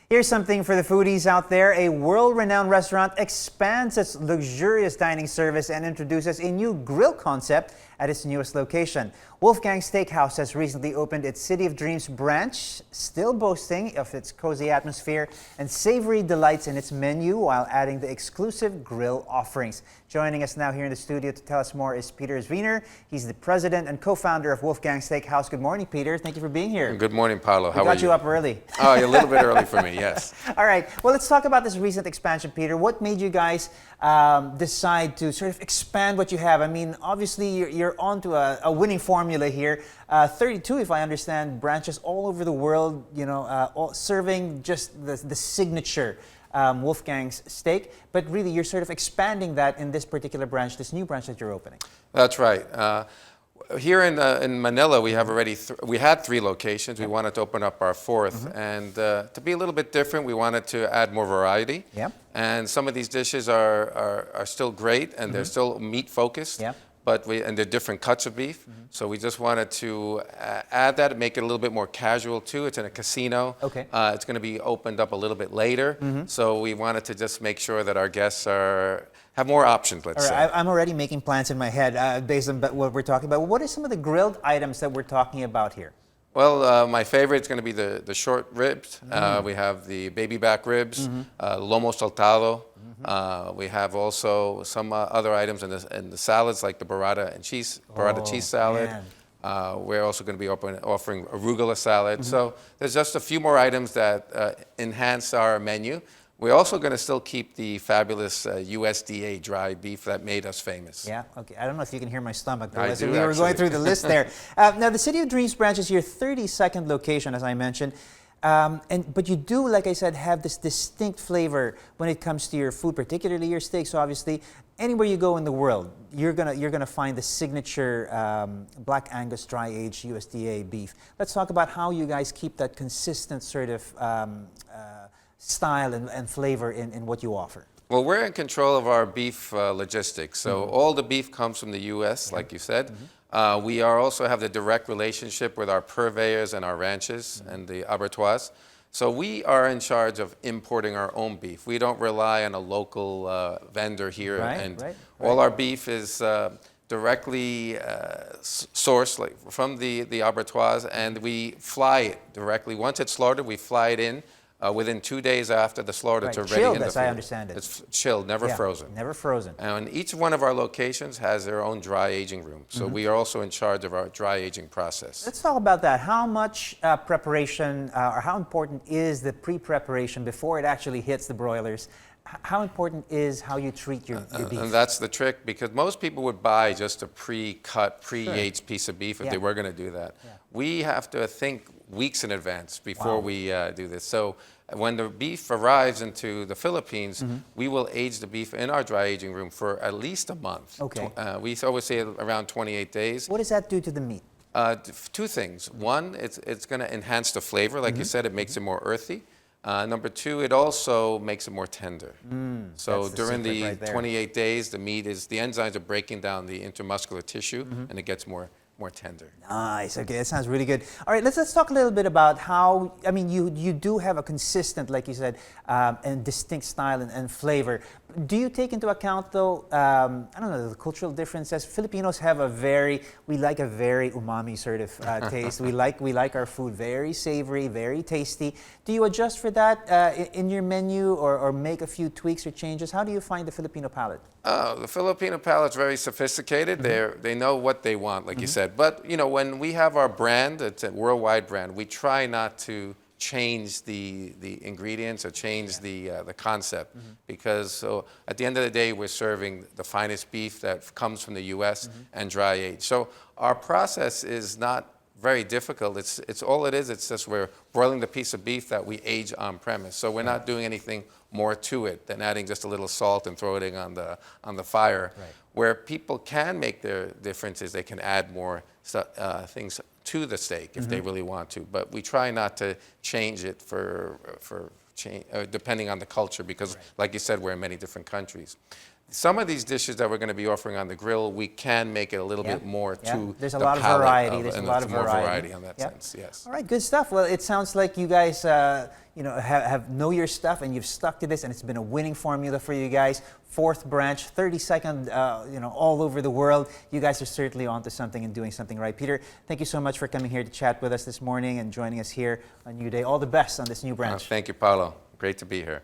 Here's something for the foodies out there. A world-renowned restaurant expands its luxurious dining service and introduces a new grill concept at its newest location. Wolfgang Steakhouse has recently opened its City of Dreams branch, still boasting of its cozy atmosphere and savory delights in its menu while adding the exclusive grill offerings. Joining us now here in the studio to tell us more is Peter Zweiner. He's the president and co-founder of Wolfgang Steakhouse. Good morning, Peter. Thank you for being here. Good morning, Paolo. How are you? We got you up early. Oh, a little bit early for me, yes. All right. Well, let's talk about this recent expansion, Peter. What made you guys decide to sort of expand what you have? I mean, obviously, you're onto a winning formula here. 32, if I understand, branches all over the world, all serving just the signature Wolfgang's steak. But really, you're sort of expanding that in this particular branch, this new branch that you're opening. That's right. Here in Manila, we have already we had 3 locations. We wanted to open up our 4th, and to be a little bit different, we wanted to add more variety. Yep. And some of these dishes are still great, and they're still meat focused. Yep. And they're different cuts of beef. So we just wanted to add that and make it a little bit more casual too. It's in a casino. Okay. It's going to be opened up a little bit later. So we wanted to just make sure that our guests have more options, let's say. I'm already making plans in my head based on what we're talking about. What are some of the grilled items that we're talking about here? Well, my favorite is going to be the short ribs. We have the baby back ribs, lomo saltado. We have also some other items in the salads like the burrata cheese salad. We're also going to be offering arugula salad. So there's just a few more items that enhance our menu. We're also going to still keep the fabulous USDA dry beef that made us famous. Yeah, okay. I don't know if you can hear my stomach, but I as do, we were actually. going through the list there. Now, the City of Dreams branch is your 32nd location, as I mentioned. But you do, like I said, have this distinct flavor when it comes to your food, particularly your steaks, obviously. Anywhere you go in the world, you're gonna find the signature Black Angus dry aged USDA beef. Let's talk about how you guys keep that consistent sort of style and flavor in what you offer. Well, we're in control of our beef logistics. So all the beef comes from the U.S., like you said. We also have the direct relationship with our purveyors and our ranches and the abattoirs. So we are in charge of importing our own beef. We don't rely on a local vendor here. All our beef is directly sourced from the abattoirs, and we fly it directly. Once it's slaughtered, we fly it in. Within 2 days after the slaughter to ready chilled, in the as field. I understand it. It's chilled, never frozen. Never frozen. And each one of our locations has their own dry aging room. So we are also in charge of our dry aging process. Let's talk about that. How much preparation or how important is the pre-preparation before it actually hits the broilers? How important is how you treat your beef? And that's the trick, because most people would buy just a pre-cut, pre-aged piece of beef if they were going to do that. We have to think weeks in advance before we do this. So when the beef arrives into the Philippines, we will age the beef in our dry aging room for at least a month. Okay. We always say around 28 days. What does that do to the meat? 2 things. One, it's going to enhance the flavor. Like you said, it makes it more earthy. Number 2, it also makes it more tender. So during the 28 days, the enzymes are breaking down the intermuscular tissue, and it gets more tender. Nice. Okay, that sounds really good. All right, let's talk a little bit about how, I mean, you do have a consistent, like you said, and distinct style and flavor. Do you take into account, though, I don't know, the cultural differences? Filipinos have we like a very umami sort of taste. We like our food very savory, very tasty. Do you adjust for that in your menu or make a few tweaks or changes? How do you find the Filipino palate? The Filipino palate's very sophisticated. They know what they want, like you said. But when we have our brand, it's a worldwide brand, we try not to change the ingredients or change the concept, because at the end of the day, we're serving the finest beef that comes from the U.S. and dry aged. So our process is not very difficult. It's all it is. It's just we're broiling the piece of beef that we age on premise. So we're not doing anything more to it than adding just a little salt and throwing it on the fire. Where people can make their differences, they can add more things to the steak if they really want to. But we try not to change it depending on the culture, because like you said, we're in many different countries. some of these dishes that we're going to be offering on the grill, we can make it a little bit more to There's a the lot of palate variety. There's a and lot of more variety. on that sense. Yes. All right, good stuff. Well, it sounds like you guys, have know your stuff, and you've stuck to this, and it's been a winning formula for you guys. Fourth branch, 32nd, all over the world. You guys are certainly onto something and doing something right. Peter, thank you so much for coming here to chat with us this morning and joining us here on New Day. All the best on this new branch. Thank you, Paulo. Great to be here.